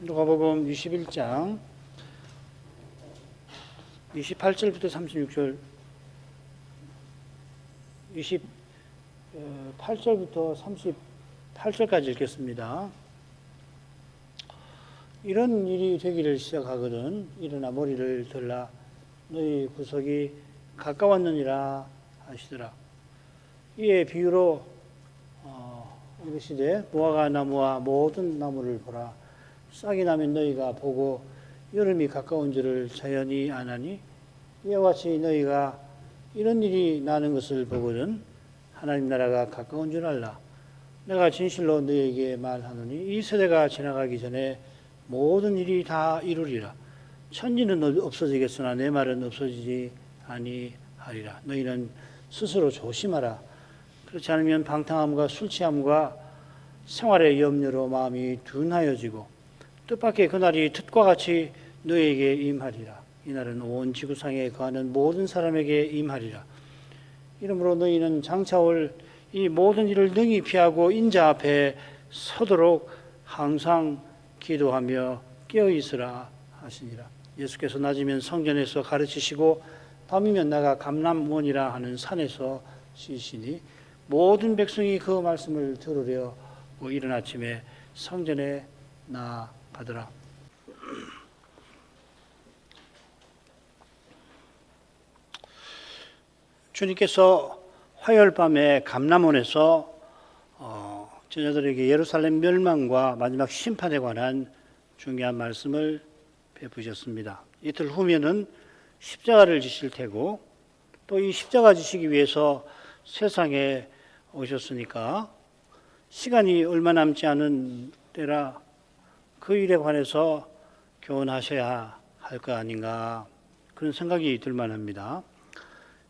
누가복음 21장 28절부터 36절 28절부터 38절까지 읽겠습니다. 이런 일이 되기를 시작하거든 일어나 머리를 들라 너희 구석이 가까웠느니라 하시더라. 이에 비유로 이르시되 무화과 나무와 모든 나무를 보라. 싹이 나면 너희가 보고 여름이 가까운 줄을 자연히 아나니 이와 같이 너희가 이런 일이 나는 것을 보거든 하나님 나라가 가까운 줄 알라. 내가 진실로 너희에게 말하노니 이 세대가 지나가기 전에 모든 일이 다 이루리라. 천지는 없어지겠으나 내 말은 없어지지 아니하리라. 너희는 스스로 조심하라. 그렇지 않으면 방탕함과 술 취함과 생활의 염려로 마음이 둔하여지고 뜻밖의 그날이 뜻과 같이 너희에게 임하리라. 이날은 온 지구상에 거하는 모든 사람에게 임하리라. 이러므로 너희는 장차 올 이 모든 일을 능히 피하고 인자 앞에 서도록 항상 기도하며 깨어있으라 하시니라. 예수께서 낮이면 성전에서 가르치시고 밤이면 나가 감람원이라 하는 산에서 쉬시니 모든 백성이 그 말씀을 들으려 이른 아침에 성전에 나가더라. 주님께서 화요일 밤에 감람원에서 제자들에게 예루살렘 멸망과 마지막 심판에 관한 중요한 말씀을 베푸셨습니다. 이틀 후면은 십자가를 지실 테고 또 이 십자가 지시기 위해서 세상에 오셨으니까 시간이 얼마 남지 않은 때라 그 일에 관해서 교훈하셔야 할 거 아닌가 그런 생각이 들만합니다.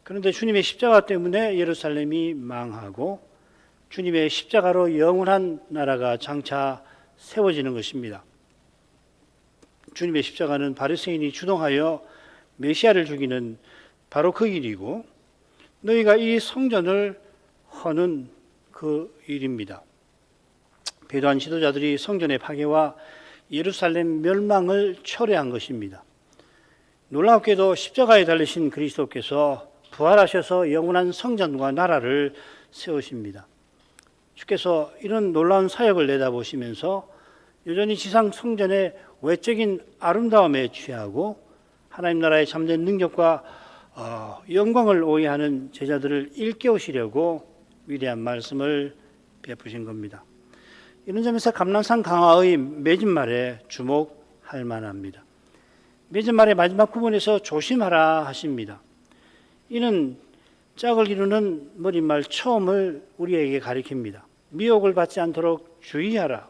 그런데 주님의 십자가 때문에 예루살렘이 망하고 주님의 십자가로 영원한 나라가 장차 세워지는 것입니다. 주님의 십자가는 바리새인이 주동하여 메시아를 죽이는 바로 그 일이고 너희가 이 성전을 허는 그 일입니다. 배도한 지도자들이 성전의 파괴와 예루살렘 멸망을 철회한 것입니다. 놀랍게도 십자가에 달리신 그리스도께서 부활하셔서 영원한 성전과 나라를 세우십니다. 주께서 이런 놀라운 사역을 내다보시면서 여전히 지상 성전의 외적인 아름다움에 취하고 하나님 나라의 참된 능력과 영광을 오해하는 제자들을 일깨우시려고 위대한 말씀을 베푸신 겁니다. 이런 점에서 감람산 강화의 맺은말에 주목할 만합니다. 맺은말의 마지막 부분에서 조심하라 하십니다. 이는 짝을 이루는 머릿말 처음을 우리에게 가리킵니다. 미혹을 받지 않도록 주의하라.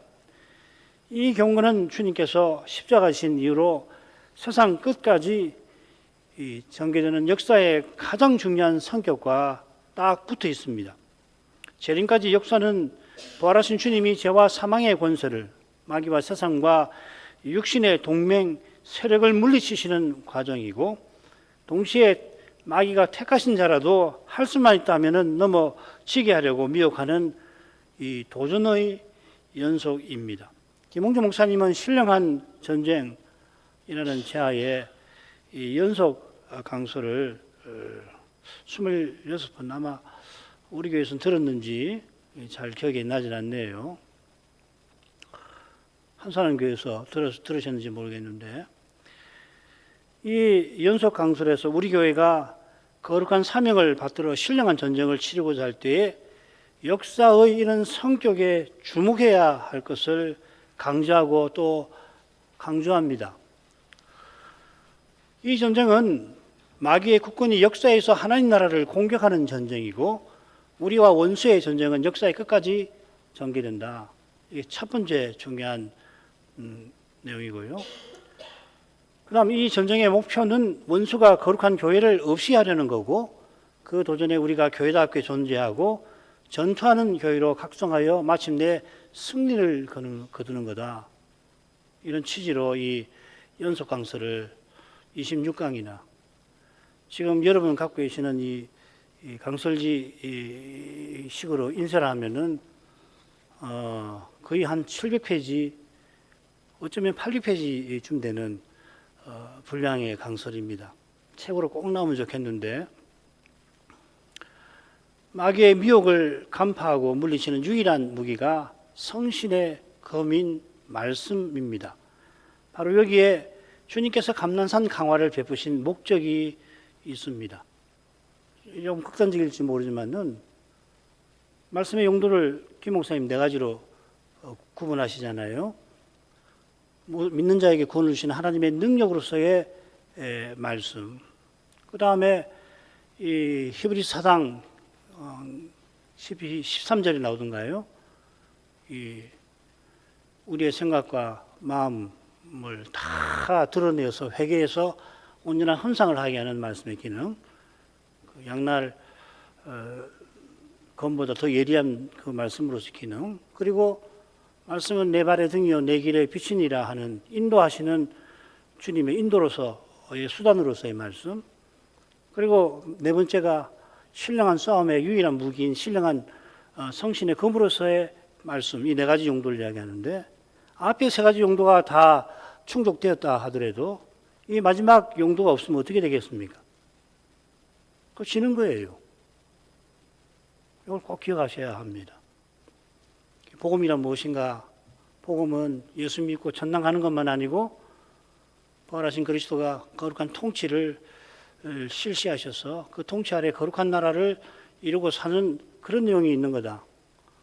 이 경고는 주님께서 십자가신 이후로 세상 끝까지 전개되는 역사의 가장 중요한 성격과 딱 붙어 있습니다. 재림까지 역사는 부활하신 주님이 죄와 사망의 권세를 마귀와 세상과 육신의 동맹 세력을 물리치시는 과정이고 동시에 마귀가 택하신 자라도 할 수만 있다면 넘어지게 하려고 미혹하는 이 도전의 연속입니다. 김홍주 목사님은 신령한 전쟁이라는 제하에 이 연속 강서를 26번 아마 우리 교회에서 들었는지 잘 기억이 나질 않네요. 한사람 교회에서 들으셨는지 모르겠는데 이 연속 강설에서 우리 교회가 거룩한 사명을 받들어 신령한 전쟁을 치르고자 할 때에 역사의 이런 성격에 주목해야 할 것을 강조하고 또 강조합니다. 이 전쟁은 마귀의 국군이 역사에서 하나님 나라를 공격하는 전쟁이고 우리와 원수의 전쟁은 역사의 끝까지 전개된다. 이게 첫 번째 중요한 내용이고요. 그 다음 이 전쟁의 목표는 원수가 거룩한 교회를 없이 하려는 거고 그 도전에 우리가 교회답게 존재하고 전투하는 교회로 각성하여 마침내 승리를 거두는 거다. 이런 취지로 이 연속 강서를 26강이나 지금 여러분 갖고 계시는 이 강설지 식으로 인쇄를 하면은 거의 한 700페이지 어쩌면 86페이지쯤 되는 분량의 강설입니다. 책으로 꼭 나오면 좋겠는데, 마귀의 미혹을 간파하고 물리치는 유일한 무기가 성신의 검인 말씀입니다. 바로 여기에 주님께서 감난산 강화를 베푸신 목적이 있습니다. 좀 극단적일지 모르지만은 말씀의 용도를 김 목사님 네 가지로 구분하시잖아요. 믿는 자에게 구원을 주시는 하나님의 능력으로서의 말씀. 그 다음에 이 히브리서 4장 13절에 나오던가요? 이 우리의 생각과 마음을 다 드러내어서 회개해서 온전한 헌상을 하게 하는 말씀의 기능. 그 양날 검보다 더 예리한 그 말씀으로서 기능. 그리고 말씀은 내 발의 등이요 내 길의 빛이니라 하는 인도하시는 주님의 인도로서의 수단으로서의 말씀. 그리고 네 번째가 신령한 싸움의 유일한 무기인 신령한 성신의 검으로서의 말씀. 이 네 가지 용도를 이야기하는데, 앞에 세 가지 용도가 다 충족되었다 하더라도 이 마지막 용도가 없으면 어떻게 되겠습니까? 그거 지는 거예요. 이걸 꼭 기억하셔야 합니다. 복음이란 무엇인가? 복음은 예수 믿고 천당 가는 것만 아니고 부활하신 그리스도가 거룩한 통치를 실시하셔서 그 통치 아래 거룩한 나라를 이루고 사는 그런 내용이 있는 거다.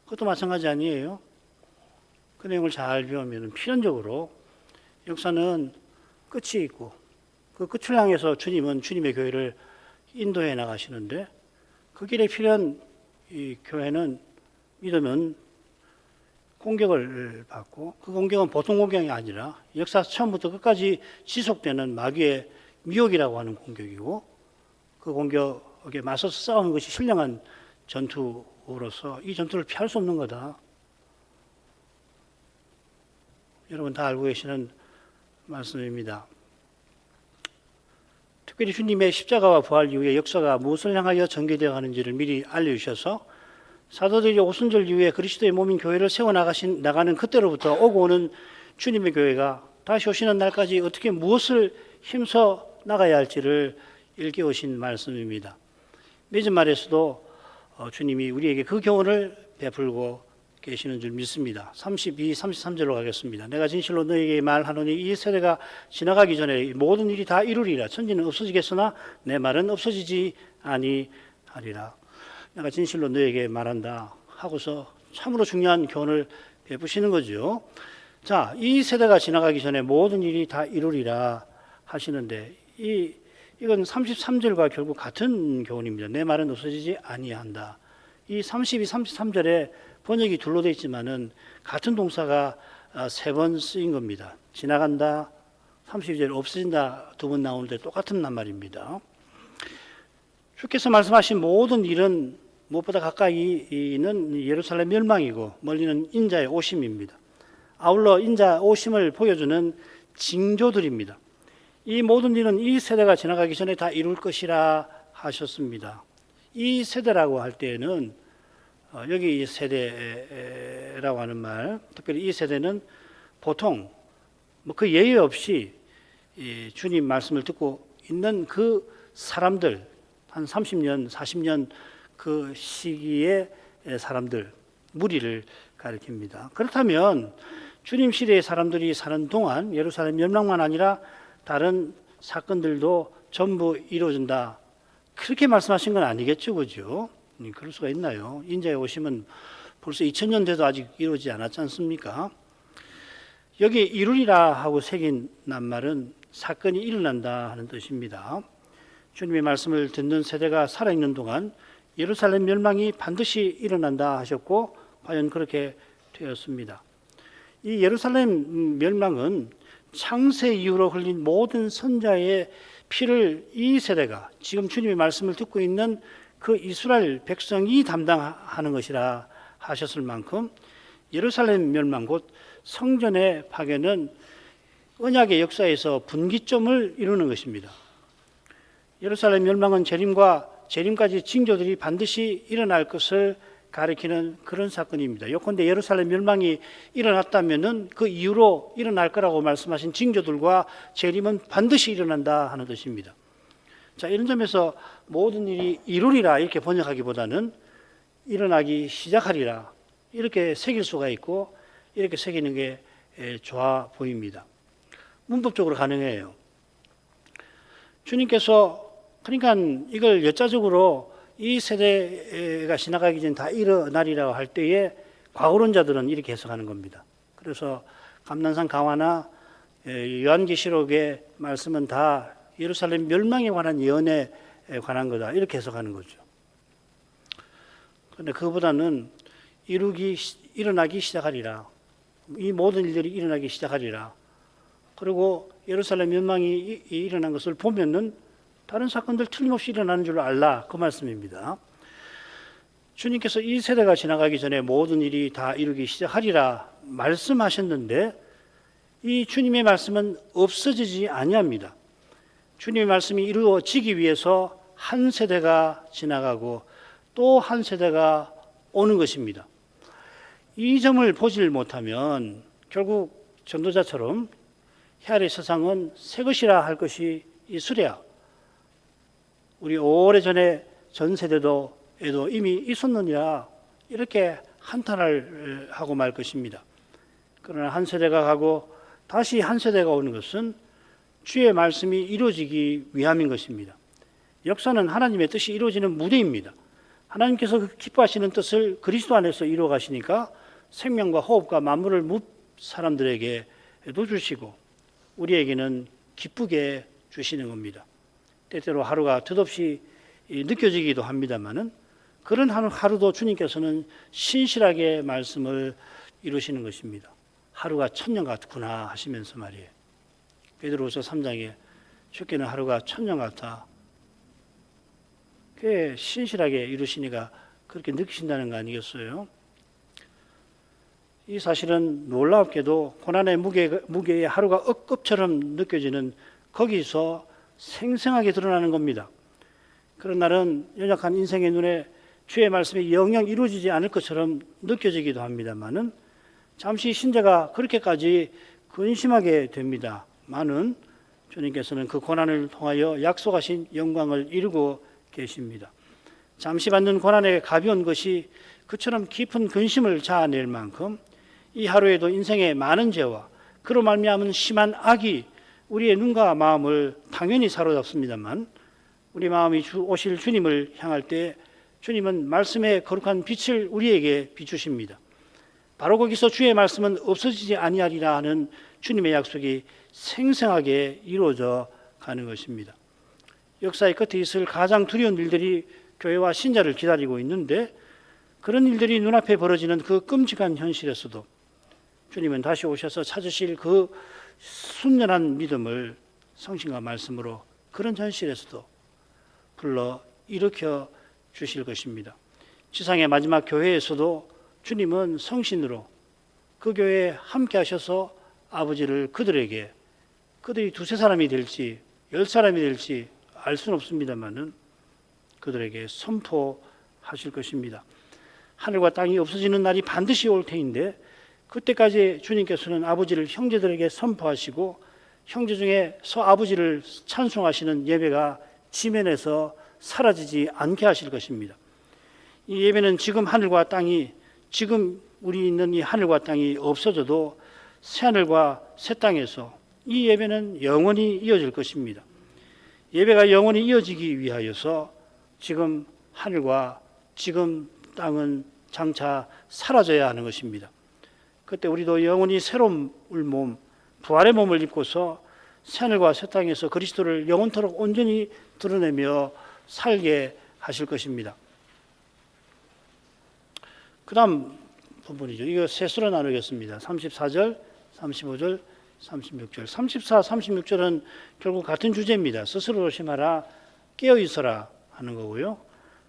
그것도 마찬가지 아니에요? 그 내용을 잘 배우면 필연적으로 역사는 끝이 있고 그 끝을 향해서 주님은 주님의 교회를 인도해 나가시는데, 그 길에 필요한 이 교회는 믿으면 공격을 받고, 그 공격은 보통 공격이 아니라 역사 처음부터 끝까지 지속되는 마귀의 미혹이라고 하는 공격이고, 그 공격에 맞서서 싸우는 것이 신령한 전투로서 이 전투를 피할 수 없는 거다. 여러분 다 알고 계시는 말씀입니다. 특별히 주님의 십자가와 부활 이후에 역사가 무엇을 향하여 전개되어 가는지를 미리 알려주셔서 사도들이 오순절 이후에 그리스도의 몸인 교회를 세워나가는 그때로부터 오고 오는 주님의 교회가 다시 오시는 날까지 어떻게 무엇을 힘써 나가야 할지를 일깨우신 말씀입니다. 매주 말에서도 주님이 우리에게 그 교훈을 베풀고 계시는 줄 믿습니다. 32, 33절로 가겠습니다. 내가 진실로 너에게 말하노니 이 세대가 지나가기 전에 모든 일이 다 이루리라. 천지는 없어지겠으나 내 말은 없어지지 아니하리라. 내가 진실로 너에게 말한다 하고서 참으로 중요한 교훈을 베푸시는 거죠. 자, 이 세대가 지나가기 전에 모든 일이 다 이루리라 하시는데, 이건 33절과 결국 같은 교훈입니다. 내 말은 없어지지 아니한다. 이 32, 33절에 번역이 둘로 되어 있지만은 같은 동사가 세 번 쓰인 겁니다. 지나간다, 32절 없어진다 두 번 나오는데 똑같은 낱말입니다. 주께서 말씀하신 모든 일은 무엇보다 가까이는 예루살렘 멸망이고 멀리는 인자의 오심입니다. 아울러 인자 오심을 보여주는 징조들입니다. 이 모든 일은 이 세대가 지나가기 전에 다 이룰 것이라 하셨습니다. 이 세대라고 할 때에는 여기 이 세대라고 하는 말, 특별히 이 세대는 보통 그 예외 없이 주님 말씀을 듣고 있는 그 사람들, 한 30년, 40년 그 시기의 사람들, 무리를 가리킵니다. 그렇다면 주님 시대의 사람들이 사는 동안 예루살렘 멸망만 아니라 다른 사건들도 전부 이루어진다, 그렇게 말씀하신 건 아니겠죠, 그죠? 그럴 수가 있나요? 인자의 오심은 벌써 2000년 돼도 아직 이루어지지 않았지 않습니까? 여기 이루리라 하고 새긴 낱말은 사건이 일어난다 하는 뜻입니다. 주님의 말씀을 듣는 세대가 살아있는 동안 예루살렘 멸망이 반드시 일어난다 하셨고 과연 그렇게 되었습니다. 이 예루살렘 멸망은 창세 이후로 흘린 모든 선자의 피를 이 세대가 지금 주님의 말씀을 듣고 있는 그 이스라엘 백성이 담당하는 것이라 하셨을 만큼 예루살렘 멸망 곧 성전의 파괴는 언약의 역사에서 분기점을 이루는 것입니다. 예루살렘 멸망은 재림까지 징조들이 반드시 일어날 것을 가리키는 그런 사건입니다. 요컨대 예루살렘 멸망이 일어났다면은 그 이후로 일어날 거라고 말씀하신 징조들과 재림은 반드시 일어난다 하는 뜻입니다. 자, 이런 점에서 모든 일이 이루리라 이렇게 번역하기보다는 일어나기 시작하리라 이렇게 새길 수가 있고 이렇게 새기는 게 좋아 보입니다. 문법적으로 가능해요. 주님께서 그러니까 이걸 역자적으로 이 세대가 지나가기 전 다 일어나리라고 할 때에 과거론자들은 이렇게 해석하는 겁니다. 그래서 감난산 강화나 요한계시록의 말씀은 다 예루살렘 멸망에 관한 예언에 관한 거다 이렇게 해석하는 거죠. 그런데 그거보다는 일어나기 시작하리라. 이 모든 일들이 일어나기 시작하리라. 그리고 예루살렘 멸망이 일어난 것을 보면은 다른 사건들 틀림없이 일어나는 줄 알라 그 말씀입니다. 주님께서 이 세대가 지나가기 전에 모든 일이 다 이루기 시작하리라 말씀하셨는데 이 주님의 말씀은 없어지지 아니합니다. 주님의 말씀이 이루어지기 위해서 한 세대가 지나가고 또 한 세대가 오는 것입니다. 이 점을 보질 못하면 결국 전도자처럼 헤아릴 세상은 새 것이라 할 것이 있으랴. 우리 오래전에 전 세대도 이미 있었느니라 이렇게 한탄을 하고 말 것입니다. 그러나 한 세대가 가고 다시 한 세대가 오는 것은 주의 말씀이 이루어지기 위함인 것입니다. 역사는 하나님의 뜻이 이루어지는 무대입니다. 하나님께서 그 기뻐하시는 뜻을 그리스도 안에서 이루어 가시니까 생명과 호흡과 만물을 뭇 사람들에게도 주시고 우리에게는 기쁘게 주시는 겁니다. 때때로 하루가 덧없이 느껴지기도 합니다만은 그런 하루도 주님께서는 신실하게 말씀을 이루시는 것입니다. 하루가 천년 같구나 하시면서 말이에요. 베드로후서 3장에 주께는 하루가 천년 같아. 꽤 신실하게 이루시니까 그렇게 느끼신다는 거 아니겠어요? 이 사실은 놀랍게도 고난의 무게에 하루가 억겁처럼 느껴지는 거기서 생생하게 드러나는 겁니다. 그런 날은 연약한 인생의 눈에 주의 말씀이 영영 이루어지지 않을 것처럼 느껴지기도 합니다만은 잠시 신자가 그렇게까지 근심하게 됩니다. 많은 주님께서는 그 고난을 통하여 약속하신 영광을 이루고 계십니다. 잠시 받는 고난의 가벼운 것이 그처럼 깊은 근심을 자아낼 만큼 이 하루에도 인생의 많은 죄와 그로 말미암은 심한 악이 우리의 눈과 마음을 당연히 사로잡습니다만 우리 마음이 오실 주님을 향할 때 주님은 말씀의 거룩한 빛을 우리에게 비추십니다. 바로 거기서 주의 말씀은 없어지지 아니하리라 하는 주님의 약속이 생생하게 이루어져 가는 것입니다. 역사의 끝에 있을 가장 두려운 일들이 교회와 신자를 기다리고 있는데 그런 일들이 눈앞에 벌어지는 그 끔찍한 현실에서도 주님은 다시 오셔서 찾으실 그 순전한 믿음을 성신과 말씀으로 그런 현실에서도 불러 일으켜 주실 것입니다. 지상의 마지막 교회에서도 주님은 성신으로 그 교회에 함께 하셔서 아버지를 그들이 두세 사람이 될지 10사람이 될지 알 수는 없습니다만은 그들에게 선포하실 것입니다. 하늘과 땅이 없어지는 날이 반드시 올 테인데 그때까지 주님께서는 아버지를 형제들에게 선포하시고 형제 중에서 아버지를 찬송하시는 예배가 지면에서 사라지지 않게 하실 것입니다. 이 예배는 지금 하늘과 땅이 지금 우리 있는 이 하늘과 땅이 없어져도 새 하늘과 새 땅에서 이 예배는 영원히 이어질 것입니다. 예배가 영원히 이어지기 위하여서 지금 하늘과 지금 땅은 장차 사라져야 하는 것입니다. 그때 우리도 영원히 새로운 몸, 부활의 몸을 입고서 새하늘과 새 땅에서 그리스도를 영원토록 온전히 드러내며 살게 하실 것입니다. 그 다음 부분이죠. 이거 셋으로 나누겠습니다. 34절, 35절, 36절. 34, 36절은 결국 같은 주제입니다. 스스로 조심하라, 깨어 있어라 하는 거고요.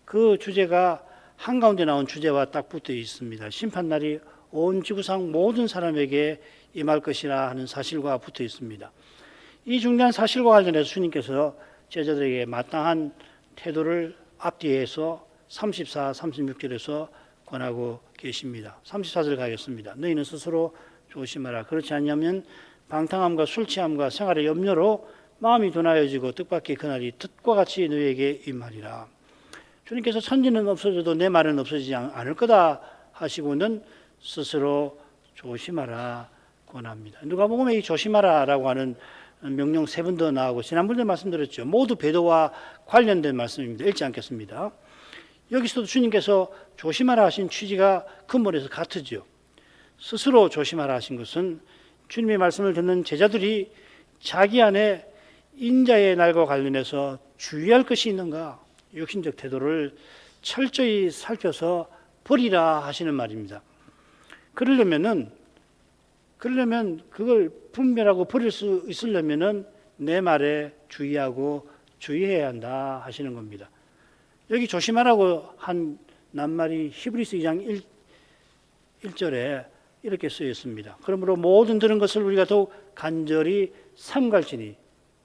그 주제가 한가운데 나온 주제와 딱 붙어 있습니다. 심판날이 온 지구상 모든 사람에게 임할 것이라 하는 사실과 붙어 있습니다. 이 중요한 사실과 관련해서 주님께서 제자들에게 마땅한 태도를 앞뒤에서 34, 36절에서 권하고 계십니다. 34절 가겠습니다. 너희는 스스로 조심하라. 그렇지 않냐면 방탕함과 술 취함과 생활의 염려로 마음이 둔하여지고 뜻밖의 그날이 뜻과 같이 너희에게 임하리라. 주님께서 천지는 없어져도 내 말은 없어지지 않을 거다 하시고는 스스로 조심하라 권합니다. 누가복음에 이 조심하라라고 하는 명령 3번 더 나오고 지난번에 말씀드렸죠. 모두 배도와 관련된 말씀입니다. 읽지 않겠습니다. 여기서도 주님께서 조심하라 하신 취지가 근본에서 같으죠. 스스로 조심하라 하신 것은 주님의 말씀을 듣는 제자들이 자기 안에 인자의 날과 관련해서 주의할 것이 있는가, 육신적 태도를 철저히 살펴서 버리라 하시는 말입니다. 그러려면 그걸 분별하고 버릴 수 있으려면은 내 말에 주의하고 주의해야 한다 하시는 겁니다. 여기 조심하라고 한 낱말이 히브리서 2장 1절에 이렇게 쓰여 있습니다. 그러므로 모든 들은 것을 우리가 더욱 간절히 삼갈지니,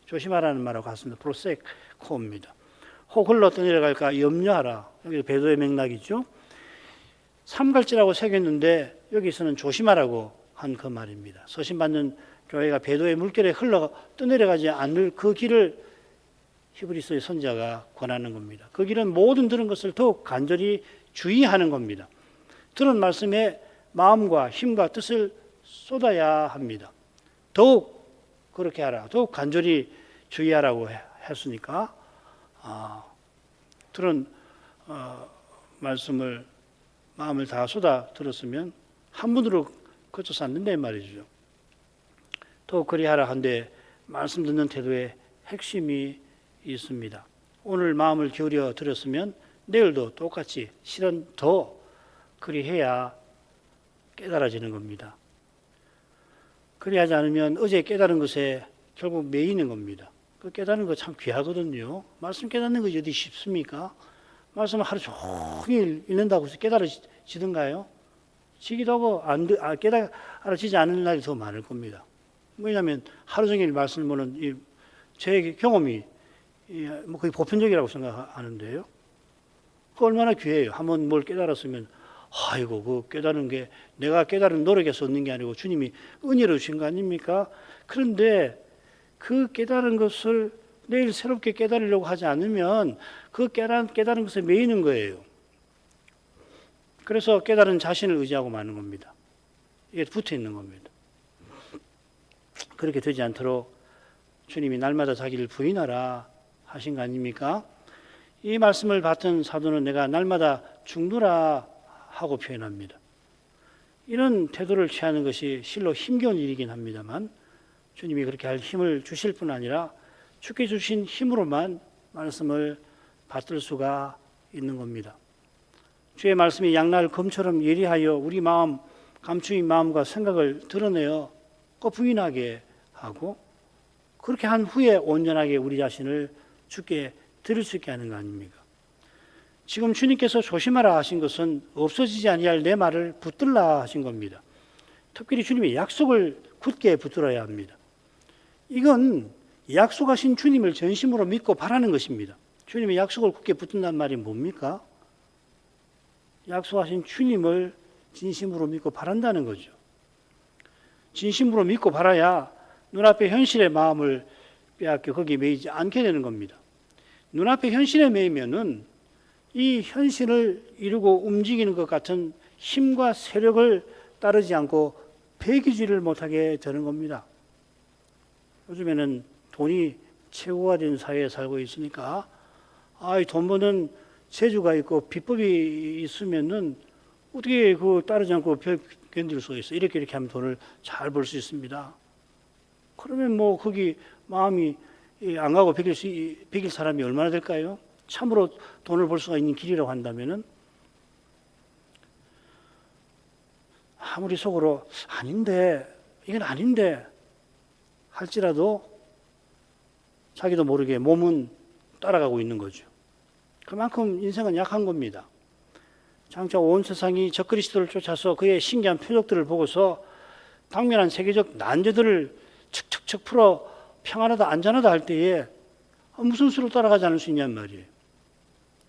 조심하라는 말하고 같습니다. 프로세코입니다. 혹 흘러 떠내려갈까 염려하라. 여기 배도의 맥락이죠. 삼갈지라고 새겼는데 여기서는 조심하라고 한 그 말입니다. 서신받는 교회가 배도의 물결에 흘러 떠내려가지 않을 그 길을 히브리서의 선자가 권하는 겁니다. 그 길은 모든 들은 것을 더욱 간절히 주의하는 겁니다. 들은 말씀에 마음과 힘과 뜻을 쏟아야 합니다. 더욱 그렇게 하라. 더욱 간절히 주의하라고 했으니까 들은 말씀을 마음을 다 쏟아 들었으면 한 분으로 거쳐서 안 된다 이 말이죠. 더욱 그리하라 한데 말씀 듣는 태도에 핵심이 있습니다. 오늘 마음을 기울여 들었으면 내일도 똑같이 실은 더 그리해야 깨달아지는 겁니다. 그리하지 않으면 어제 깨달은 것에 결국 매이는 겁니다. 그 깨닫는 거 참 귀하거든요. 말씀 깨닫는 것이 어디 쉽습니까? 말씀을 하루 종일 읽는다고 해서 깨달아지던가요? 지기도 하고 깨달아지지 않는 날이 더 많을 겁니다. 왜냐하면 하루 종일 말씀을 보는 제 경험이 거의 보편적이라고 생각하는데요. 그 얼마나 귀해요. 한번 뭘 깨달았으면 아이고 그 깨달은 게 내가 깨달은 노력에서 얻는 게 아니고 주님이 은혜로 주신 거 아닙니까? 그런데 그 깨달은 것을 내일 새롭게 깨달으려고 하지 않으면 그 깨달은 것에 매이는 거예요. 그래서 깨달은 자신을 의지하고 마는 겁니다. 이게 붙어 있는 겁니다. 그렇게 되지 않도록 주님이 날마다 자기를 부인하라 하신 거 아닙니까? 이 말씀을 받은 사도는 내가 날마다 죽노라 하고 표현합니다. 이런 태도를 취하는 것이 실로 힘겨운 일이긴 합니다만 주님이 그렇게 할 힘을 주실 뿐 아니라 주께 주신 힘으로만 말씀을 받들 수가 있는 겁니다. 주의 말씀이 양날 검처럼 예리하여 우리 마음, 감추인 마음과 생각을 드러내어 부인하게 하고 그렇게 한 후에 온전하게 우리 자신을 주께 드릴 수 있게 하는 거 아닙니까? 지금 주님께서 조심하라 하신 것은 없어지지 아니할 내 말을 붙들라 하신 겁니다. 특별히 주님의 약속을 굳게 붙들어야 합니다. 이건 약속하신 주님을 전심으로 믿고 바라는 것입니다. 주님의 약속을 굳게 붙든다는 말이 뭡니까? 약속하신 주님을 진심으로 믿고 바란다는 거죠. 진심으로 믿고 바라야 눈앞의 현실의 마음을 빼앗겨 거기에 매이지 않게 되는 겁니다. 눈앞의 현실에 매이면은 이 현실을 이루고 움직이는 것 같은 힘과 세력을 따르지 않고 배기지를 못하게 되는 겁니다. 요즘에는 돈이 최고가 된 사회에 살고 있으니까 돈 버는 재주가 있고 비법이 있으면은 어떻게 그 따르지 않고 견딜 수가 있어? 이렇게 하면 돈을 잘 벌 수 있습니다. 그러면 뭐 거기 마음이 안 가고 베길 사람이 얼마나 될까요? 참으로 돈을 벌 수가 있는 길이라고 한다면은 아무리 속으로 이건 아닌데 할지라도 자기도 모르게 몸은 따라가고 있는 거죠. 그만큼 인생은 약한 겁니다. 장차 온 세상이 적그리스도를 쫓아서 그의 신기한 표적들을 보고서 당면한 세계적 난제들을 척척척 풀어 평안하다 안전하다 할 때에 무슨 수로 따라가지 않을 수 있냔 말이에요.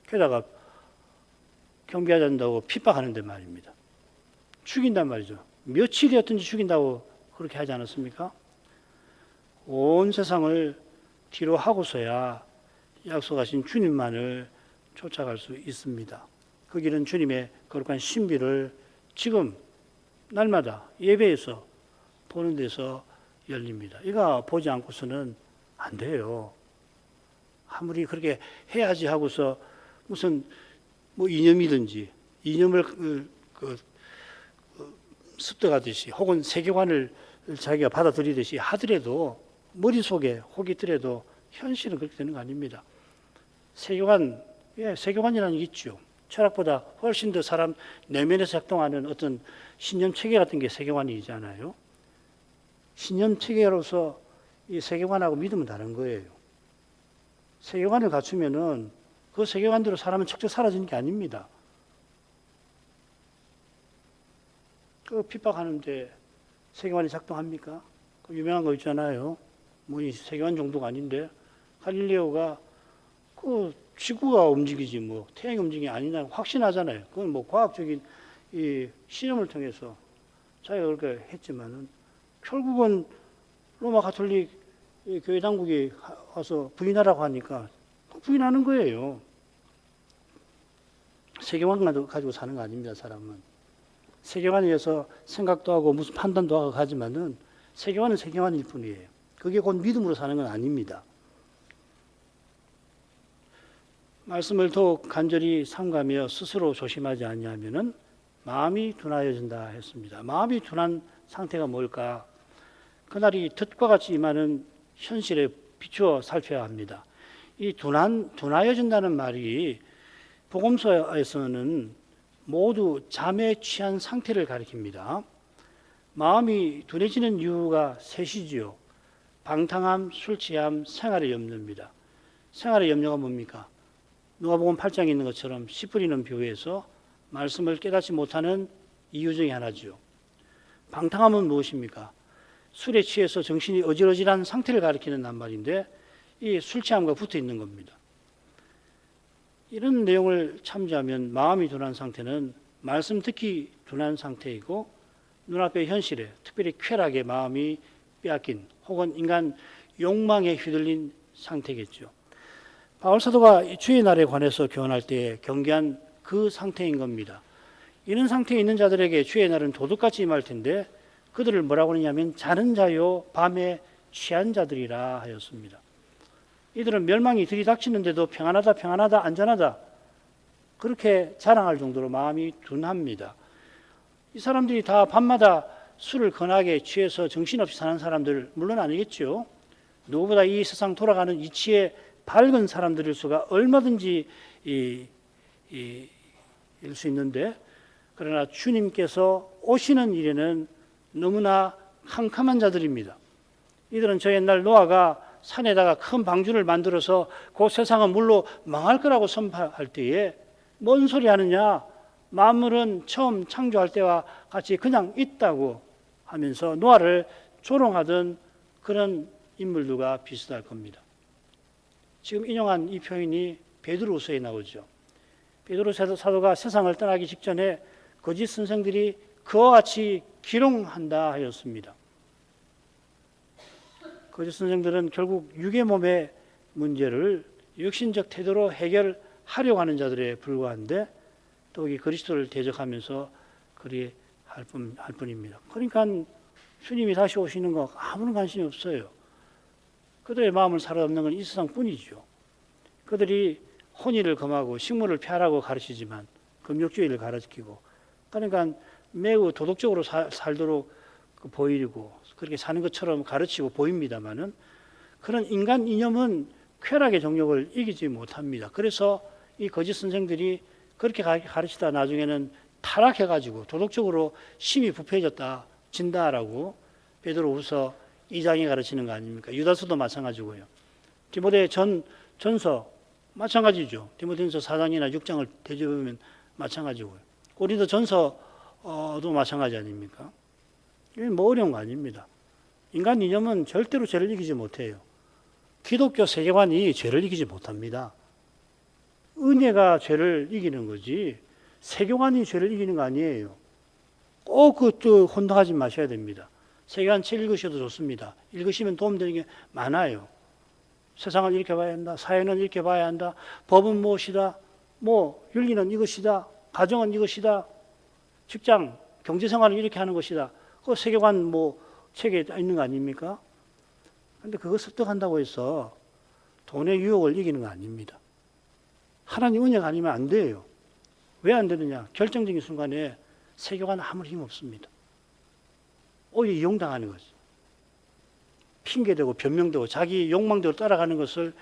게다가 경비하지 않는다고 핍박하는데 말입니다. 죽인단 말이죠. 며칠이었든지 죽인다고 그렇게 하지 않았습니까? 온 세상을 뒤로 하고서야 약속하신 주님만을 쫓아갈 수 있습니다. 그 길은 주님의 거룩한 신비를 지금 날마다 예배에서 보는 데서 열립니다. 이거 보지 않고서는 안 돼요. 아무리 그렇게 해야지 하고서 무슨 뭐 이념이든지 이념을 습득하듯이 혹은 세계관을 자기가 받아들이듯이 하더라도 머릿속에 혹이 있더라도 현실은 그렇게 되는 거 아닙니다. 세계관, 세계관이라는 게 있죠. 철학보다 훨씬 더 사람 내면에서 작동하는 어떤 신념 체계 같은 게 세계관이잖아요. 신념 체계로서 이 세계관하고 믿음은 다른 거예요. 세계관을 갖추면은 그 세계관대로 사람은 척척 사라지는 게 아닙니다. 그 핍박하는데 세계관이 작동합니까? 그 유명한 거 있잖아요. 뭐 이 세계관 정도가 아닌데 갈릴레오가 그 지구가 움직이지 뭐 태양이 움직이는 게 아니냐 확신하잖아요. 그건 뭐 과학적인 이 실험을 통해서 자기가 그렇게 했지만은 결국은 로마 가톨릭 교회 당국이 와서 부인하라고 하니까 부인하는 거예요. 세계관 가지고 사는 거 아닙니다, 사람은. 세계관에 의해서 생각도 하고 무슨 판단도 하고 하지만은 세계관은 세계관일 뿐이에요. 그게 곧 믿음으로 사는 건 아닙니다. 말씀을 더욱 간절히 삼가며 스스로 조심하지 않냐면은 마음이 둔하여진다 했습니다. 마음이 둔한 상태가 뭘까? 그날이 덫과 같이 임하는 현실에 비추어 살펴야 합니다. 이 둔하여진다는 말이 복음서에서는 모두 잠에 취한 상태를 가리킵니다. 마음이 둔해지는 이유가 셋이지요. 방탕함, 술 취함, 생활의 염려입니다. 생활의 염려가 뭡니까? 누가복음 8장에 있는 것처럼 씨 뿌리는 비유에서 말씀을 깨닫지 못하는 이유 중에 하나죠. 방탕함은 무엇입니까? 술에 취해서 정신이 어질어질한 상태를 가리키는 낱말인데 이 술 취함과 붙어 있는 겁니다. 이런 내용을 참조하면 마음이 둔한 상태는 말씀 듣기 둔한 상태이고 눈앞의 현실에 특별히 쾌락에 마음이 빼앗긴 혹은 인간 욕망에 휘둘린 상태겠죠. 바울 사도가 주의 날에 관해서 교훈할 때 경계한 그 상태인 겁니다. 이런 상태에 있는 자들에게 주의 날은 도둑같이 임할 텐데 그들을 뭐라고 하느냐면 자는 자요 밤에 취한 자들이라 하였습니다. 이들은 멸망이 들이닥치는데도 평안하다 안전하다 그렇게 자랑할 정도로 마음이 둔합니다. 이 사람들이 다 밤마다 술을 건하게 취해서 정신없이 사는 사람들 물론 아니겠죠. 누구보다 이 세상 돌아가는 이치에 밝은 사람들일 수가 얼마든지 일 수 있는데 그러나 주님께서 오시는 일에는 너무나 캄캄한 자들입니다. 이들은 저 옛날 노아가 산에다가 큰 방주를 만들어서 그 세상은 물로 망할 거라고 선포할 때에 뭔 소리 하느냐, 만물은 처음 창조할 때와 같이 그냥 있다고 하면서 노아를 조롱하던 그런 인물들과 비슷할 겁니다. 지금 인용한 이 표현이 베드로후서에 나오죠. 베드로 사도가 세상을 떠나기 직전에 거짓 선생들이 그와 같이 기롱한다 하였습니다. 거짓 선생들은 결국 육의 몸의 문제를 육신적 태도로 해결하려고 하는 자들에 불과한데 또 이 그리스도를 대적하면서 그리 할 뿐입니다. 그러니까 주님이 다시 오시는 거 아무런 관심이 없어요. 그들의 마음을 사로잡는 건 이 세상뿐이죠. 그들이 혼인을 금하고 식물을 피하라고 가르치지만 금욕주의를 가르치고 그러니까 매우 도덕적으로 살도록 보이고 그렇게 사는 것처럼 가르치고 보입니다만은 그런 인간 이념은 쾌락의 정욕을 이기지 못합니다. 그래서 이 거짓 선생들이 그렇게 가르치다 나중에는 타락해가지고 도덕적으로 심히 부패해졌다 진다라고 베드로후서 2장에 가르치는 거 아닙니까? 유다서도 마찬가지고요. 디모데 전서 마찬가지죠. 디모데전서 4장이나 6장을 대조하면 마찬가지고요. 고린도 전서도 마찬가지 아닙니까? 이게 뭐 어려운 거 아닙니다. 인간 이념은 절대로 죄를 이기지 못해요. 기독교 세계관이 죄를 이기지 못합니다. 은혜가 죄를 이기는 거지 세계관이 죄를 이기는 거 아니에요. 꼭 그것도 혼동하지 마셔야 됩니다. 세계관 책 읽으셔도 좋습니다. 읽으시면 도움되는 게 많아요. 세상은 이렇게 봐야 한다. 사회는 이렇게 봐야 한다. 법은 무엇이다. 윤리는 이것이다. 가정은 이것이다. 직장, 경제생활은 이렇게 하는 것이다. 그 세계관 책에 있는 거 아닙니까? 그런데 그거 습득한다고 해서 돈의 유혹을 이기는 거 아닙니다. 하나님 은혜가 아니면 안 돼요. 왜 안 되느냐? 결정적인 순간에 세계관 아무리 힘없습니다. 오히려 이용당하는 거죠. 핑계대고 변명되고 자기 욕망대로 따라가는 것을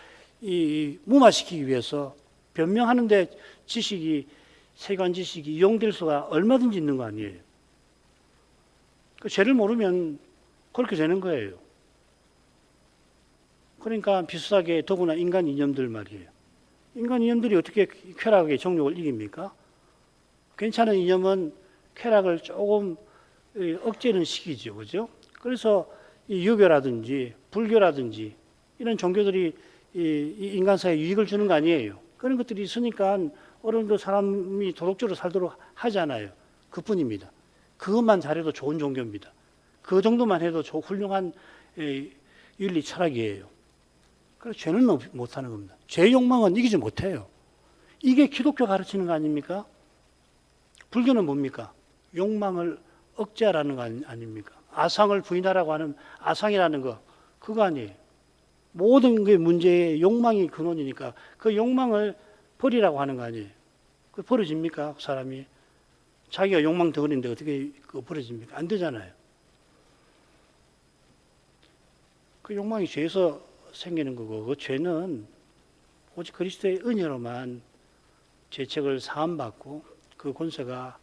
무마시키기 위해서 변명하는데 세계관 지식이 이용될 수가 얼마든지 있는 거 아니에요. 그 죄를 모르면 그렇게 되는 거예요. 그러니까 비슷하게 더구나 인간 이념들 말이에요. 인간 이념들이 어떻게 쾌락의 정욕을 이깁니까? 괜찮은 이념은 쾌락을 조금 억제는 시키죠. 그죠? 그래서 이 유교라든지 불교라든지 이런 종교들이 이 인간사회에 유익을 주는 거 아니에요. 그런 것들이 있으니까 어느 정도 사람이 도덕적으로 살도록 하잖아요. 그뿐입니다. 그것만 잘해도 좋은 종교입니다. 그 정도만 해도 훌륭한 윤리 철학이에요. 그래서 죄는 못하는 겁니다. 죄의 욕망은 이기지 못해요. 이게 기독교 가르치는 거 아닙니까? 불교는 뭡니까? 욕망을 억제하라는 거 아닙니까? 아상을 부인하라고 하는 아상이라는 거, 그거 아니에요. 모든 게 문제의 욕망이 근원이니까 그 욕망을 버리라고 하는 거 아니에요. 그 버려집니까? 사람이. 자기가 욕망 덩어리인데 어떻게 그거 버려집니까? 안 되잖아요. 그 욕망이 죄에서 생기는 거고, 그 죄는 오직 그리스도의 은혜로만 죄책을 사함받고 그 권세가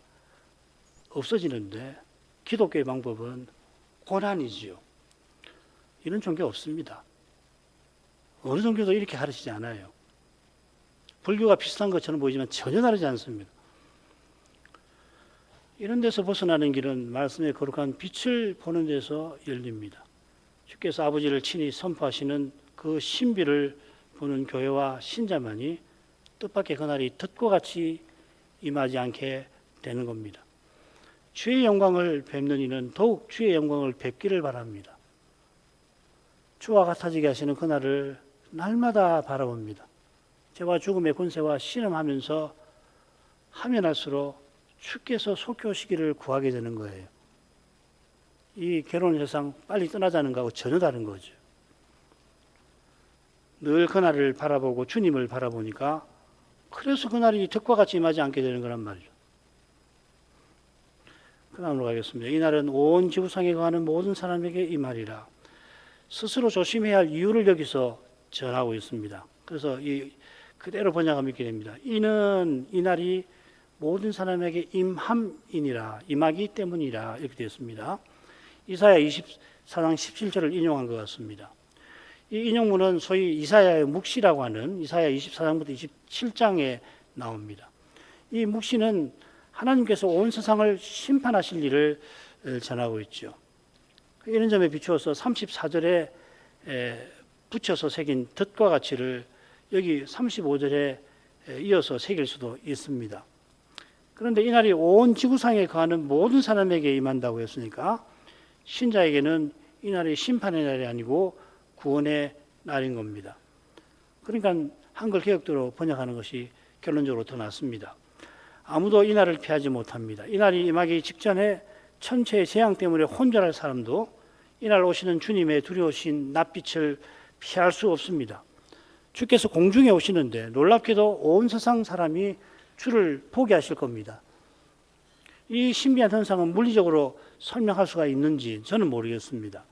없어지는데, 기독교의 방법은 고난이지요. 이런 종교 없습니다. 어느 종교도 이렇게 가르치지 않아요. 불교가 비슷한 것처럼 보이지만 전혀 다르지 않습니다. 이런 데서 벗어나는 길은 말씀의 거룩한 빛을 보는 데서 열립니다. 주께서 아버지를 친히 선포하시는 그 신비를 보는 교회와 신자만이 뜻밖의 그날이 덫과 같이 임하지 않게 되는 겁니다. 주의 영광을 뵙는 이는 더욱 주의 영광을 뵙기를 바랍니다. 주와 같아지게 하시는 그날을 날마다 바라봅니다. 죄와 죽음의 권세와 신음하면서 하면 할수록 주께서 속히 오시기를 구하게 되는 거예요. 이 괴로운 세상 빨리 떠나자는 거하고 전혀 다른 거죠. 늘 그날을 바라보고 주님을 바라보니까 그래서 그날이 덫과 같이 임하지 않게 되는 거란 말이죠. 그 다음으로 가겠습니다. 이날은 온 지구상에 거하는 모든 사람에게 임하리라. 스스로 조심해야 할 이유를 여기서 전하고 있습니다. 그래서 그대로 번역하면 이렇게 됩니다. 이는 이날이 모든 사람에게 임함이니라, 임하기 때문이라, 이렇게 되어 있습니다. 이사야 24장 17절을 인용한 것 같습니다. 이 인용문은 소위 이사야의 묵시라고 하는 이사야 24장부터 27장에 나옵니다. 이 묵시는 하나님께서 온 세상을 심판하실 일을 전하고 있죠. 이런 점에 비추어서 34절에 붙여서 새긴 덫과 같이를 여기 35절에 이어서 새길 수도 있습니다. 그런데 이날이 온 지구상에 거하는 모든 사람에게 임한다고 했으니까 신자에게는 이날이 심판의 날이 아니고 구원의 날인 겁니다. 그러니까 한글 개혁대로 번역하는 것이 결론적으로 더 낫습니다. 아무도 이 날을 피하지 못합니다. 이 날이 임하기 직전에 천체의 재앙 때문에 혼절할 사람도 이날 오시는 주님의 두려우신 낯빛을 피할 수 없습니다. 주께서 공중에 오시는데 놀랍게도 온 세상 사람이 주를 보게 하실 겁니다. 이 신비한 현상은 물리적으로 설명할 수가 있는지 저는 모르겠습니다.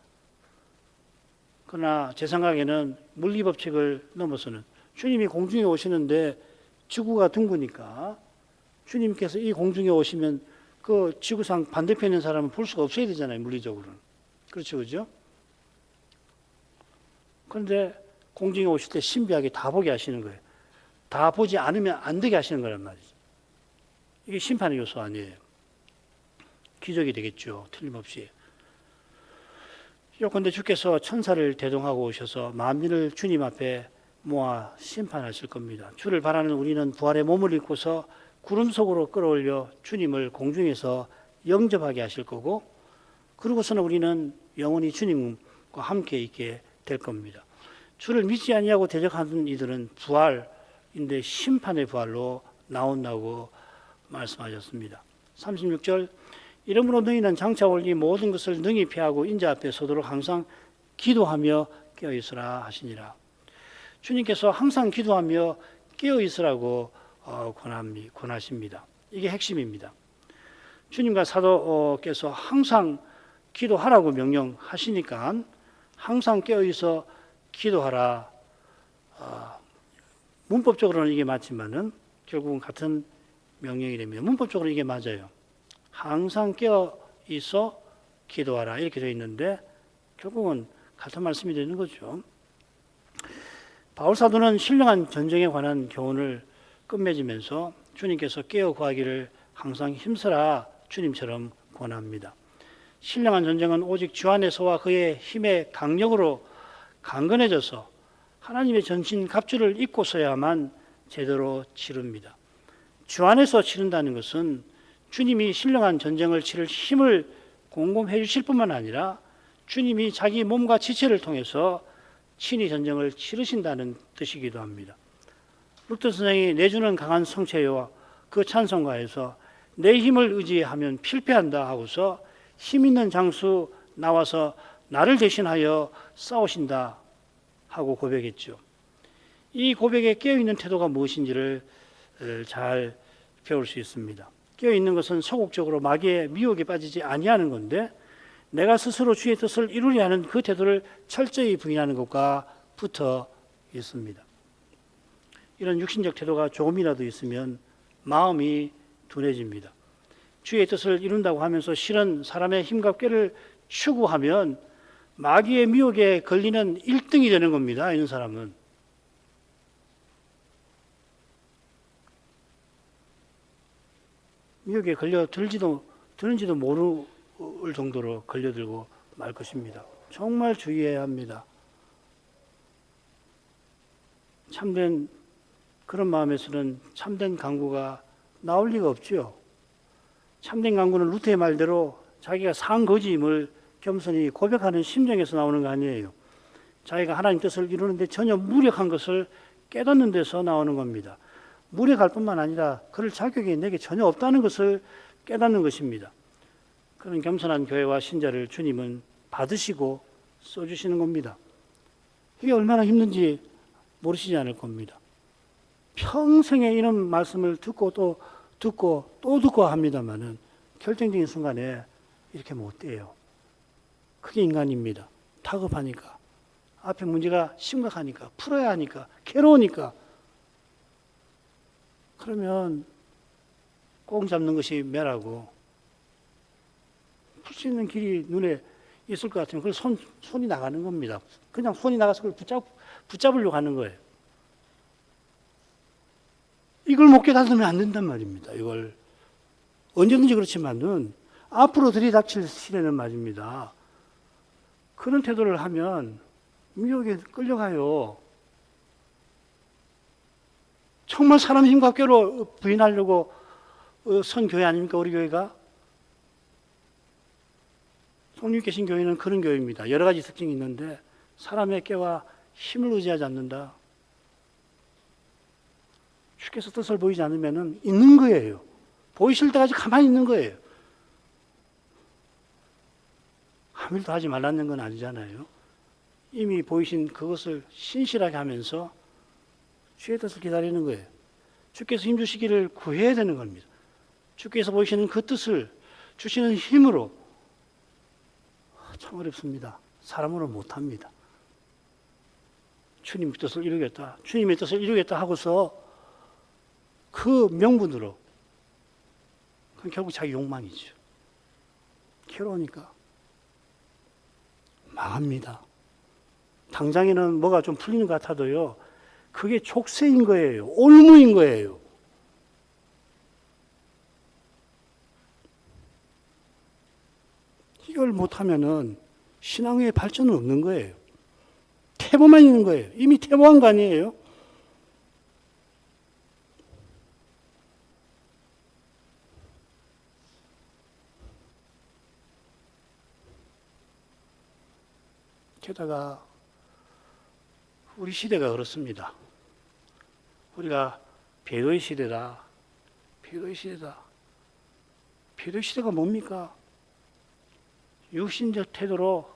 그러나 제 생각에는 물리법칙을 넘어서는 주님이 공중에 오시는데 지구가 둥그니까 주님께서 이 공중에 오시면 그 지구상 반대편에 있는 사람은 볼 수가 없어야 되잖아요, 물리적으로는. 그렇죠, 그죠? 그런데 공중에 오실 때 신비하게 다 보게 하시는 거예요. 다 보지 않으면 안 되게 하시는 거란 말이죠. 이게 심판의 요소 아니에요. 기적이 되겠죠, 틀림없이. 요컨대 주께서 천사를 대동하고 오셔서 만민을 주님 앞에 모아 심판하실 겁니다. 주를 바라는 우리는 부활의 몸을 입고서 구름 속으로 끌어올려 주님을 공중에서 영접하게 하실 거고, 그러고서는 우리는 영원히 주님과 함께 있게 될 겁니다. 주를 믿지 아니하고 대적하는 이들은 부활인데 심판의 부활로 나온다고 말씀하셨습니다. 36절, 이러므로 너희는 장차 올 이 모든 것을 능히 피하고 인자 앞에 서도록 항상 기도하며 깨어있으라 하시니라. 주님께서 항상 기도하며 깨어있으라고 권하십니다. 이게 핵심입니다. 주님과 사도께서 항상 기도하라고 명령하시니까 항상 깨어있어 기도하라. 문법적으로는 이게 맞지만은 결국은 같은 명령이 됩니다. 문법적으로 이게 맞아요. 항상 깨어있어 기도하라 이렇게 되어 있는데 결국은 같은 말씀이 되는 거죠. 바울 사도는 신령한 전쟁에 관한 교훈을 끝맺으면서 주님께서 깨어 구하기를 항상 힘쓰라 주님처럼 권합니다. 신령한 전쟁은 오직 주 안에서와 그의 힘의 강력으로 강건해져서 하나님의 전신 갑주를 입고서야만 제대로 치릅니다. 주 안에서 치른다는 것은 주님이 신령한 전쟁을 치를 힘을 공급해 주실 뿐만 아니라 주님이 자기 몸과 지체를 통해서 친히 전쟁을 치르신다는 뜻이기도 합니다. 루터 선생이 내주는 강한 성체와 그 찬송가에서 내 힘을 의지하면 필패한다 하고서 힘 있는 장수 나와서 나를 대신하여 싸우신다 하고 고백했죠. 이 고백에 깨어있는 태도가 무엇인지를 잘 배울 수 있습니다. 깨어있는 것은 소극적으로 마귀의 미혹에 빠지지 아니하는 건데 내가 스스로 주의 뜻을 이루려 하는 그 태도를 철저히 부인하는 것과 붙어 있습니다. 이런 육신적 태도가 조금이라도 있으면 마음이 둔해집니다. 주의 뜻을 이룬다고 하면서 실은 사람의 힘과 꾀를 추구하면 마귀의 미혹에 걸리는 1등이 되는 겁니다. 이런 사람은. 미혹에 걸려 드는지도 모를 정도로 걸려들고 말 것입니다. 정말 주의해야 합니다. 참된 그런 마음에서는 참된 강구가 나올 리가 없죠. 참된 강구는 루터의 말대로 자기가 상거지임을 겸손히 고백하는 심정에서 나오는 거 아니에요. 자기가 하나님 뜻을 이루는데 전혀 무력한 것을 깨닫는 데서 나오는 겁니다. 무력할 뿐만 아니라 그럴 자격이 내게 전혀 없다는 것을 깨닫는 것입니다. 그런 겸손한 교회와 신자를 주님은 받으시고 써주시는 겁니다. 이게 얼마나 힘든지 모르시지 않을 겁니다. 평생에 이런 말씀을 듣고 또 듣고 합니다만은 결정적인 순간에 이렇게 못 돼요. 그게 인간입니다. 다급하니까, 앞에 문제가 심각하니까, 풀어야 하니까, 괴로우니까. 그러면 꼭 잡는 것이 매라고 풀 수 있는 길이 눈에 있을 것 같으면 그걸 손이 나가는 겁니다. 그냥 손이 나가서 그걸 붙잡으려고 하는 거예요. 이걸 못 깨닫으면 안 된단 말입니다. 이걸 언제든지 그렇지만은 앞으로 들이닥칠 시대는 말입니다. 그런 태도를 하면 미혹에 끌려가요. 정말 사람 힘과 꾀로 부인하려고 선 교회 아닙니까? 우리 교회가? 성령 계신 교회는 그런 교회입니다. 여러 가지 특징이 있는데 사람의 꾀와 힘을 의지하지 않는다. 주께서 뜻을 보이지 않으면 있는 거예요. 보이실 때까지 가만히 있는 거예요. 아무 일도 하지 말라는 건 아니잖아요. 이미 보이신 그것을 신실하게 하면서 주의 뜻을 기다리는 거예요. 주께서 힘주시기를 구해야 되는 겁니다. 주께서 보이시는 그 뜻을 주시는 힘으로. 참 어렵습니다. 사람으로 못합니다. 주님의 뜻을 이루겠다. 주님의 뜻을 이루겠다 하고서 그 명분으로. 그건 결국 자기 욕망이죠. 괴로우니까. 망합니다. 당장에는 뭐가 좀 풀리는 것 같아도요. 그게 족쇄인 거예요. 올무인 거예요. 이걸 못하면은 신앙의 발전은 없는 거예요. 태보만 있는 거예요. 이미 태보한 거 아니에요. 게다가 우리 시대가 그렇습니다. 우리가 배도의 시대다. 배도의 시대다. 배도의 시대가 뭡니까? 육신적 태도로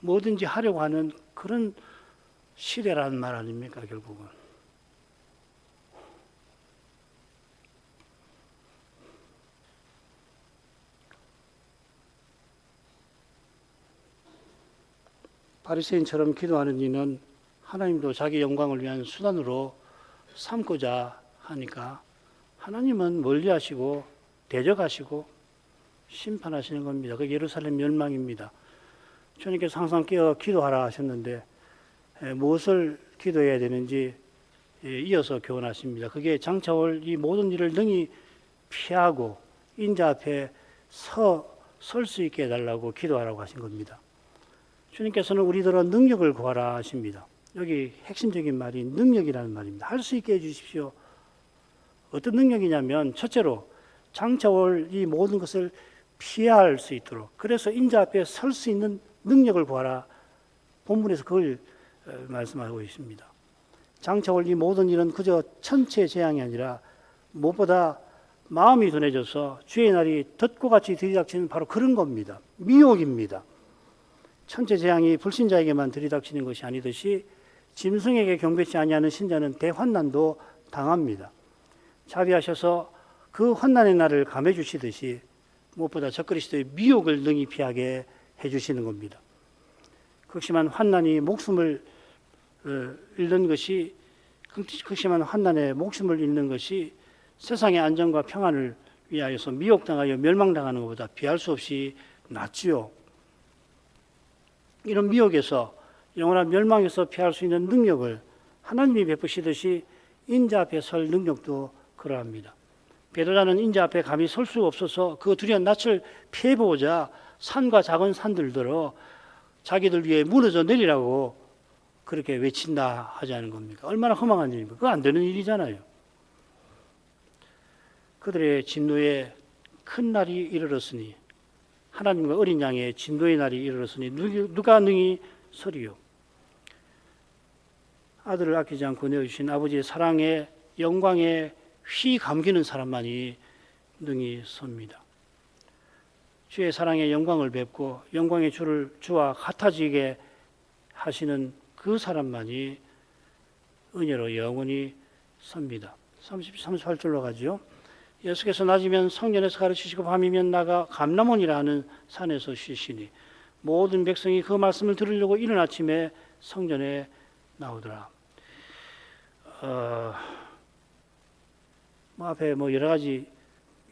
뭐든지 하려고 하는 그런 시대라는 말 아닙니까, 결국은. 바리새인처럼 기도하는 이는 하나님도 자기 영광을 위한 수단으로 삼고자 하니까 하나님은 멀리하시고 대적하시고 심판하시는 겁니다. 그 예루살렘 멸망입니다. 주님께서 항상 깨어 기도하라 하셨는데 무엇을 기도해야 되는지 이어서 교훈하십니다. 그게 장차올 이 모든 일을 능히 피하고 인자 앞에 설 수 있게 해달라고 기도하라고 하신 겁니다. 주님께서는 우리들은 능력을 구하라 하십니다. 여기 핵심적인 말이 능력이라는 말입니다. 할 수 있게 해주십시오. 어떤 능력이냐면 첫째로 장차올 이 모든 것을 피할 수 있도록, 그래서 인자 앞에 설 수 있는 능력을 구하라. 본문에서 그걸 말씀하고 있습니다. 장차올 이 모든 일은 그저 천체 재앙이 아니라 무엇보다 마음이 둔해져서 주의 날이 덫과 같이 들이닥치는 바로 그런 겁니다. 미혹입니다. 천체 재앙이 불신자에게만 들이닥치는 것이 아니듯이 짐승에게 경배치 아니하는 신자는 대환난도 당합니다. 자비하셔서 그 환난의 날을 감해 주시듯이 무엇보다 적그리스도의 미혹을 능히 피하게 해주시는 겁니다. 극심한 환난이 목숨을 잃는 것이, 극심한 환난에 목숨을 잃는 것이 세상의 안전과 평안을 위하여서 미혹당하여 멸망당하는 것보다 비할 수 없이 낫지요. 이런 미혹에서, 영원한 멸망에서 피할 수 있는 능력을 하나님이 베푸시듯이 인자 앞에 설 능력도 그러합니다. 배도자는 인자 앞에 감히 설 수가 없어서 그 두려운 낯을 피해보고자 산과 작은 산들들어 자기들 위에 무너져 내리라고 그렇게 외친다 하지 않은 겁니까? 얼마나 허망한 일입니까? 그거 안 되는 일이잖아요. 그들의 진노에 큰 날이 이르렀으니, 하나님과 어린 양의 진노의 날이 이르렀으니 누가 능히 서리요? 아들을 아끼지 않고 내어주신 아버지의 사랑에 영광에 휘 감기는 사람만이 능히 섭니다. 주의 사랑의 영광을 뵙고 영광의 주와 같아지게 하시는 그 사람만이 은혜로 영원히 섭니다. 38절로 가죠. 예수께서 낮이면 성전에서 가르치시고 밤이면 나가 감람원이라 하는 산에서 쉬시니 모든 백성이 그 말씀을 들으려고 이른 아침에 성전에 나오더라. 앞에 여러 가지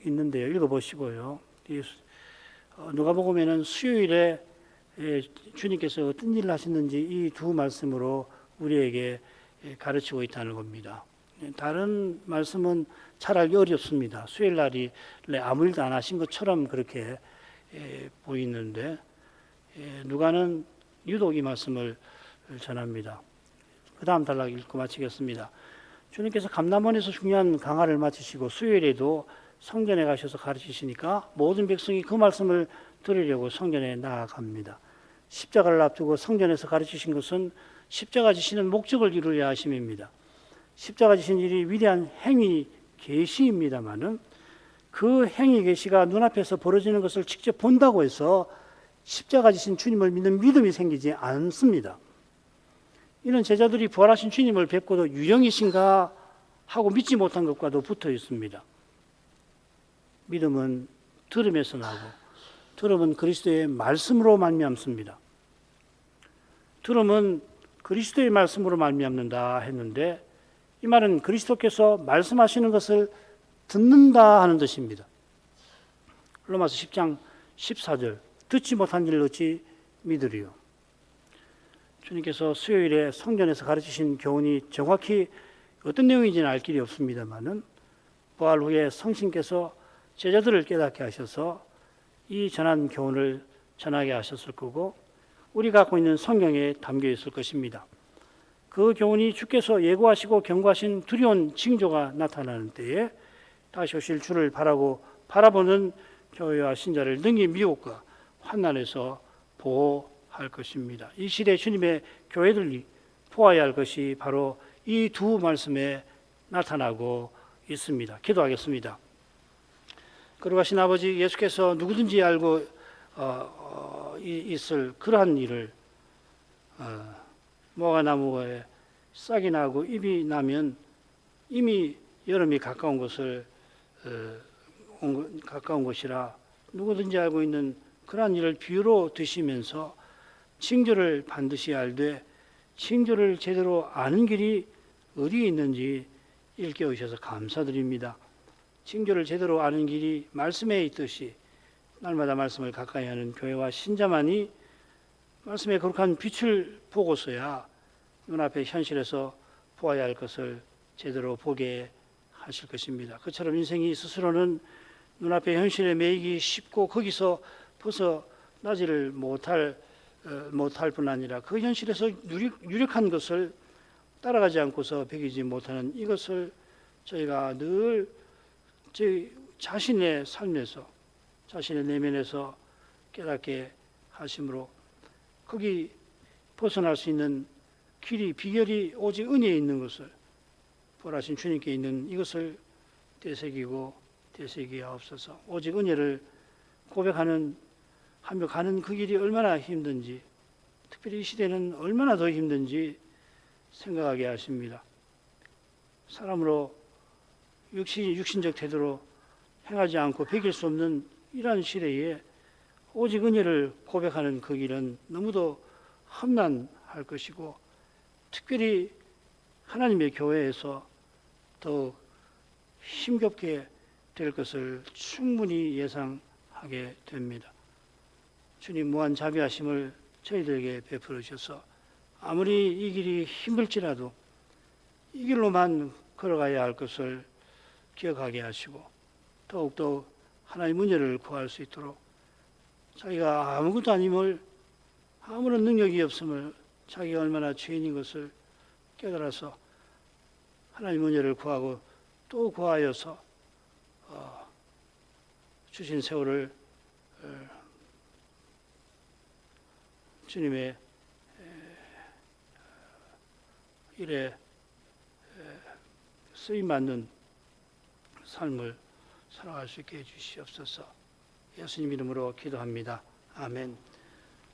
있는데요. 읽어보시고요. 누가복음에는 수요일에 주님께서 어떤 일을 하셨는지 이 두 말씀으로 우리에게 가르치고 있다는 겁니다. 다른 말씀은 잘 알기 어렵습니다. 수요일 날이 아무 일도 안 하신 것처럼 그렇게 보이는데 누가는 유독 이 말씀을 전합니다. 그 다음 단락 읽고 마치겠습니다. 주님께서 감람원에서 중요한 강화를 마치시고 수요일에도 성전에 가셔서 가르치시니까 모든 백성이 그 말씀을 들으려고 성전에 나아갑니다. 십자가를 앞두고 성전에서 가르치신 것은 십자가 지시는 목적을 이루려 하심입니다. 십자가 지신 일이 위대한 행위 계시입니다마는 그 행위 계시가 눈앞에서 벌어지는 것을 직접 본다고 해서 십자가 지신 주님을 믿는 믿음이 생기지 않습니다. 이런 제자들이 부활하신 주님을 뵙고도 유령이신가 하고 믿지 못한 것과도 붙어 있습니다. 믿음은 들음에서 나고 들음은 그리스도의 말씀으로 말미암습니다. 들음은 그리스도의 말씀으로 말미암는다 했는데 이 말은 그리스도께서 말씀하시는 것을 듣는다 하는 뜻입니다. 로마서 10장 14절 듣지 못한 일을 어찌 믿으리요. 주님께서 수요일에 성전에서 가르치신 교훈이 정확히 어떤 내용인지는 알 길이 없습니다만은 부활 후에 성신께서 제자들을 깨닫게 하셔서 이 전한 교훈을 전하게 하셨을 거고 우리가 갖고 있는 성경에 담겨 있을 것입니다. 그 교훈이 주께서 예고하시고 경고하신 두려운 징조가 나타나는 때에 다시 오실 주를 바라보는 교회와 신자를 능히 미혹과 환난에서 보호하시는 할 것입니다. 이 시대 주님의 교회들이 보아야 할 것이 바로 이 두 말씀에 나타나고 있습니다. 기도하겠습니다. 거룩하신 아버지, 예수께서 누구든지 알고 있을 그러한 일을 무화과나무에 싹이 나고 잎이 나면 이미 여름이 가까운 것이라 누구든지 알고 있는 그러한 일을 비유로 드시면서 징조를 반드시 알되 징조를 제대로 아는 길이 어디에 있는지 일깨우셔서 감사드립니다. 징조를 제대로 아는 길이 말씀에 있듯이 날마다 말씀을 가까이 하는 교회와 신자만이 말씀의 거룩한 빛을 보고서야 눈앞의 현실에서 보아야 할 것을 제대로 보게 하실 것입니다. 그처럼 인생이 스스로는 눈앞의 현실에 매이기 쉽고 거기서 벗어나지를 못할 뿐 아니라 그 현실에서 유력한 것을 따라가지 않고서 배기지 못하는 이것을 저희가 늘 저희 자신의 삶에서 자신의 내면에서 깨닫게 하심으로 거기 벗어날 수 있는 길이 비결이 오직 은혜에 있는 것을 보라신 주님께 있는 이것을 되새기옵소서. 오직 은혜를 고백하며 가는 그 길이 얼마나 힘든지, 특별히 이 시대는 얼마나 더 힘든지 생각하게 하십니다. 사람으로 육신적 태도로 행하지 않고 배길 수 없는 이러한 시대에 오직 은혜를 고백하는 그 길은 너무도 험난할 것이고 특별히 하나님의 교회에서 더욱 힘겹게 될 것을 충분히 예상하게 됩니다. 주님 무한 자비하심을 저희들에게 베풀어 주셔서 아무리 이 길이 힘들지라도 이 길로만 걸어가야 할 것을 기억하게 하시고 더욱더 하나님 은혜를 구할 수 있도록 자기가 아무것도 아님을 아무런 능력이 없음을 자기가 얼마나 죄인인 것을 깨달아서 하나님 은혜를 구하고 또 구하여서 주신 세월을 주님의 일에 쓰임받는 삶을 살아갈 수 있게 해주시옵소서. 예수님 이름으로 기도합니다. 아멘.